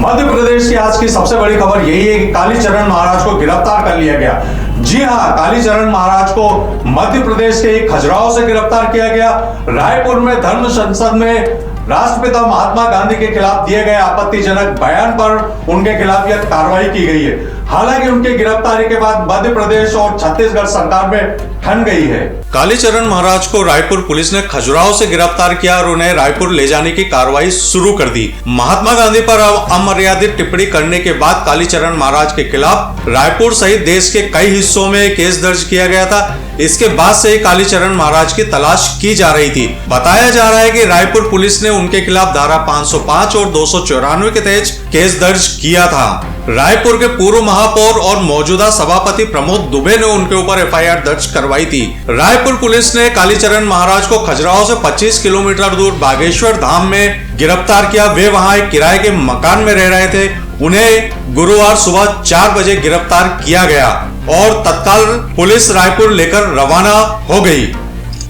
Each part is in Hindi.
मध्य प्रदेश की आज की सबसे बड़ी खबर यही है कि कालीचरण महाराज को गिरफ्तार कर लिया गया। जी हां, कालीचरण महाराज को मध्य प्रदेश के खजुराहो से गिरफ्तार किया गया। रायपुर में धर्म संसद में राष्ट्रपिता महात्मा गांधी के खिलाफ दिए गए आपत्तिजनक बयान पर उनके खिलाफ यह कार्रवाई की गई है। हालांकि उनकी गिरफ्तारी के बाद मध्य प्रदेश और छत्तीसगढ़ सरकार में ठन गई है। कालीचरण महाराज को रायपुर पुलिस ने खजुराहो से गिरफ्तार किया और उन्हें रायपुर ले जाने की कार्रवाई शुरू कर दी। महात्मा गांधी पर अमर्यादित टिप्पणी करने के बाद कालीचरण महाराज के खिलाफ रायपुर सहित देश के कई हिस्सों में केस दर्ज किया गया था। इसके बाद से ही कालीचरण महाराज की तलाश की जा रही थी। बताया जा रहा है कि रायपुर पुलिस ने उनके खिलाफ धारा 505 और 294 के तहत केस दर्ज किया था। रायपुर के पूर्व महापौर और मौजूदा सभापति प्रमोद दुबे ने उनके ऊपर एफआईआर दर्ज करवाई थी। रायपुर पुलिस ने कालीचरण महाराज को खजुराहो से 25 किलोमीटर दूर बागेश्वर धाम में गिरफ्तार किया। वे वहां एक किराए के मकान में रह रहे थे। उन्हें गुरुवार सुबह 4 बजे गिरफ्तार किया गया और तत्काल पुलिस रायपुर लेकर रवाना हो गई।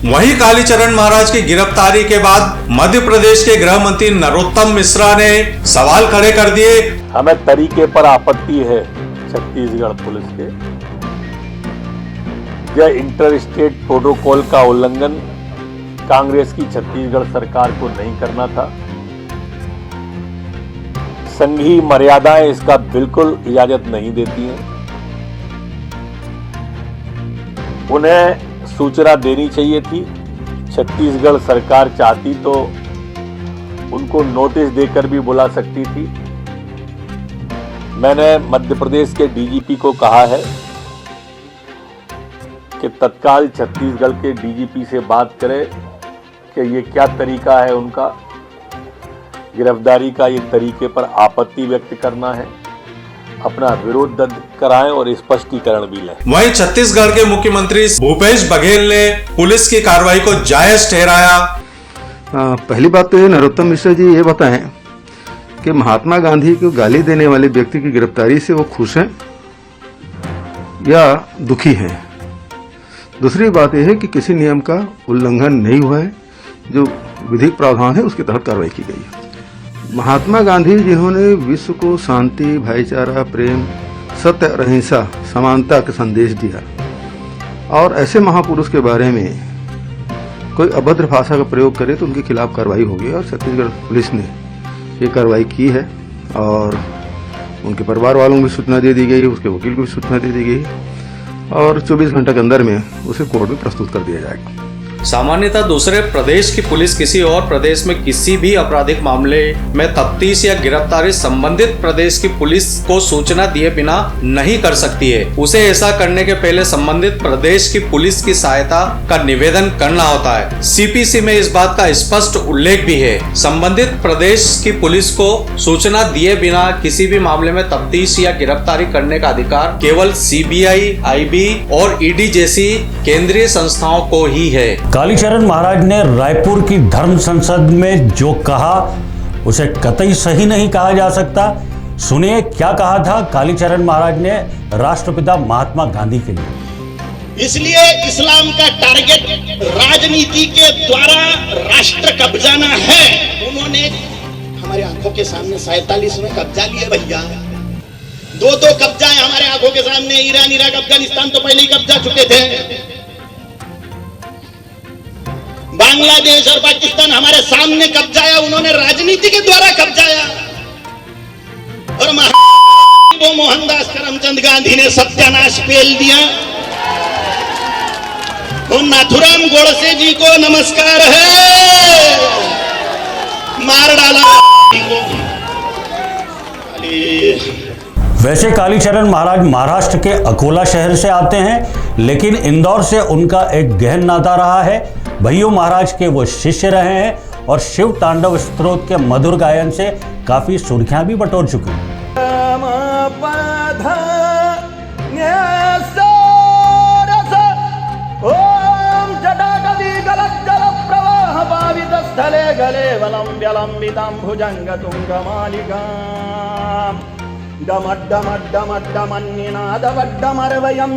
वहीं कालीचरण महाराज की गिरफ्तारी के बाद मध्य प्रदेश के गृह मंत्री नरोत्तम मिश्रा ने सवाल खड़े कर दिए। हमें तरीके पर आपत्ति है छत्तीसगढ़ पुलिस के। यह इंटर स्टेट प्रोटोकॉल का उल्लंघन कांग्रेस की छत्तीसगढ़ सरकार को नहीं करना था। संघीय मर्यादाएं इसका बिल्कुल इजाजत नहीं देती हैं। उन्हें सूचना देनी चाहिए थी। छत्तीसगढ़ सरकार चाहती तो उनको नोटिस देकर भी बुला सकती थी। मैंने मध्य प्रदेश के डीजीपी को कहा है कि तत्काल छत्तीसगढ़ के डीजीपी से बात करें कि ये क्या तरीका है उनका गिरफ्तारी का। ये तरीके पर आपत्ति व्यक्त करना है, अपना विरोध दर्ज कराएं और स्पष्टीकरण भी लें। वहीं छत्तीसगढ़ के मुख्यमंत्री भूपेश बघेल ने पुलिस की कार्रवाई को जायज ठहराया। पहली बात तो ये नरोत्तम मिश्रा जी ये बताएं कि महात्मा गांधी को गाली देने वाले व्यक्ति की गिरफ्तारी से वो खुश हैं या दुखी हैं। दूसरी बात यह है कि किसी नियम का उल्लंघन नहीं हुआ है। जो विधिक प्रावधान है उसके तहत कार्रवाई की गई है। महात्मा गांधी जिन्होंने विश्व को शांति, भाईचारा, प्रेम, सत्य और अहिंसा, समानता का संदेश दिया और ऐसे महापुरुष के बारे में कोई अभद्र भाषा का प्रयोग करे तो उनके खिलाफ कार्रवाई होगी और छत्तीसगढ़ पुलिस ने ये कार्रवाई की है और उनके परिवार वालों को भी सूचना दे दी गई, उसके वकील को भी सूचना दे दी गई और 24 घंटे के अंदर में उसे कोर्ट में प्रस्तुत कर दिया जाएगा। सामान्यतः दूसरे प्रदेश की पुलिस किसी और प्रदेश में किसी भी आपराधिक मामले में तफ्तीश या गिरफ्तारी संबंधित प्रदेश की पुलिस को सूचना दिए बिना नहीं कर सकती है। उसे ऐसा करने के पहले संबंधित प्रदेश की पुलिस की सहायता का निवेदन करना होता है। सीपीसी में इस बात का स्पष्ट उल्लेख भी है। संबंधित प्रदेश की पुलिस को सूचना दिए बिना किसी भी मामले में तफ्तीश या गिरफ्तारी करने का अधिकार केवल सीबीआई, आईबी और ईडी जैसी केंद्रीय संस्थाओं को ही है। कालीचरण महाराज ने रायपुर की धर्म संसद में जो कहा उसे कतई सही नहीं कहा जा सकता। सुनिए क्या कहा था कालीचरण महाराज ने राष्ट्रपिता महात्मा गांधी के लिए। इसलिए इस्लाम का टारगेट राजनीति के द्वारा राष्ट्र कब्जाना है। उन्होंने हमारे आंखों के सामने 47 में कब्जा लिए भैया। दो कब्जा है हमारे आंखों के सामने। ईरान, इराक, अफगानिस्तान तो पहले ही कब्जा चुके थे। बांग्लादेश और पाकिस्तान हमारे सामने कब्जाया, उन्होंने राजनीति के द्वारा कब्जाया। और महात्मा मोहनदास करमचंद गांधी ने सत्यानाश पेल दिया। और नाथुराम गोडसे जी को नमस्कार है, मार डाला। वैसे कालीचरण महाराज महाराष्ट्र के अकोला शहर से आते हैं, लेकिन इंदौर से उनका एक गहन नाता रहा है। भैयू महाराज के वो शिष्य रहे हैं और शिव तांडव स्तोत्र के मधुर गायन से काफी सुर्खियां भी बटोर चुके हैं।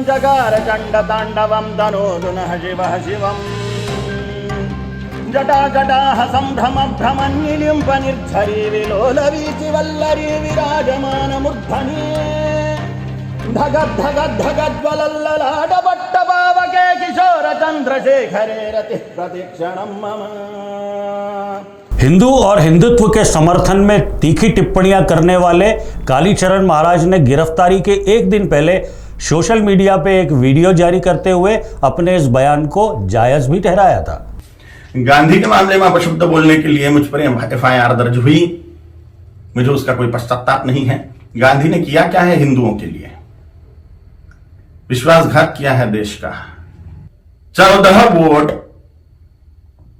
जगार चंड तांडवम तनोदुनः शिवः शिवम् जटा जटाः सम्भ्रमभ्रमन्निलिम्ब निर्झरी विलोलवीचि वल्लरी विराजमानमूर्धनि धगद्धगद्धगज्ज्वलल्ललाटपट्टपावके किशोर चंद्रशेखरे रतिः प्रतीक्षणं मम। हिंदू और हिंदुत्व के समर्थन में तीखी टिप्पणियां करने वाले कालीचरण महाराज ने गिरफ्तारी के एक दिन पहले सोशल मीडिया पे एक वीडियो जारी करते हुए अपने इस बयान को जायज भी ठहराया था। गांधी के मामले में अपशब्द बोलने के लिए मुझ पर FIR दर्ज हुई, मुझे उसका कोई पश्चाताप नहीं है। गांधी ने किया क्या है हिंदुओं के लिए? विश्वासघात किया है देश का। 14 वोट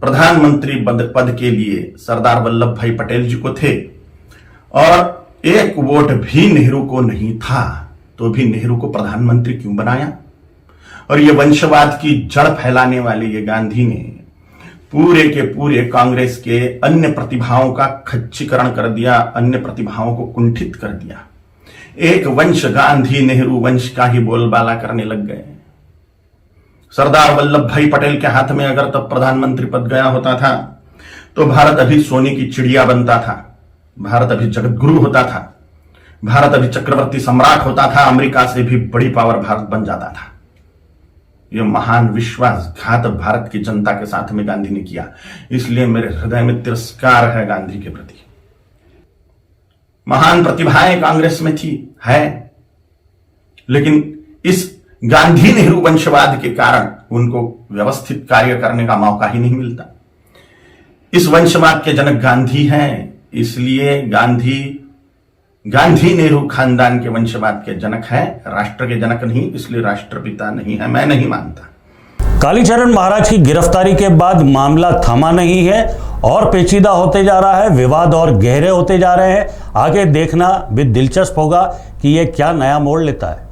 प्रधानमंत्री पद के लिए सरदार वल्लभ भाई पटेल जी को थे और 1 वोट भी नेहरू को नहीं था, तो भी नेहरू को प्रधानमंत्री क्यों बनाया? और ये वंशवाद की जड़ फैलाने वाले ये गांधी ने पूरे के पूरे कांग्रेस के अन्य प्रतिभाओं का खच्चीकरण कर दिया, अन्य प्रतिभाओं को कुंठित कर दिया। एक वंश गांधी नेहरू वंश का ही बोलबाला करने लग गए। सरदार वल्लभ भाई पटेल के हाथ में अगर तब प्रधानमंत्री पद गया होता था तो भारत अभी सोने की चिड़िया बनता था, भारत अभी जगतगुरु होता था, भारत अभी चक्रवर्ती सम्राट होता था, अमेरिका से भी बड़ी पावर भारत बन जाता था। यह महान विश्वासघात भारत की जनता के साथ में गांधी ने किया, इसलिए मेरे हृदय में तिरस्कार है गांधी के प्रति। महान प्रतिभाएं कांग्रेस में थी, है, लेकिन इस गांधी नेहरू वंशवाद के कारण उनको व्यवस्थित कार्य करने का मौका ही नहीं मिलता। इस वंशवाद के जनक गांधी हैं, इसलिए गांधी नेहरू खानदान के वंशवाद के जनक हैं, राष्ट्र के जनक नहीं, इसलिए राष्ट्रपिता नहीं है, मैं नहीं मानता। कालीचरण महाराज की गिरफ्तारी के बाद मामला थमा नहीं है और पेचीदा होते जा रहा है, विवाद और गहरे होते जा रहे हैं। आगे देखना भी दिलचस्प होगा कि यह क्या नया मोड़ लेता है।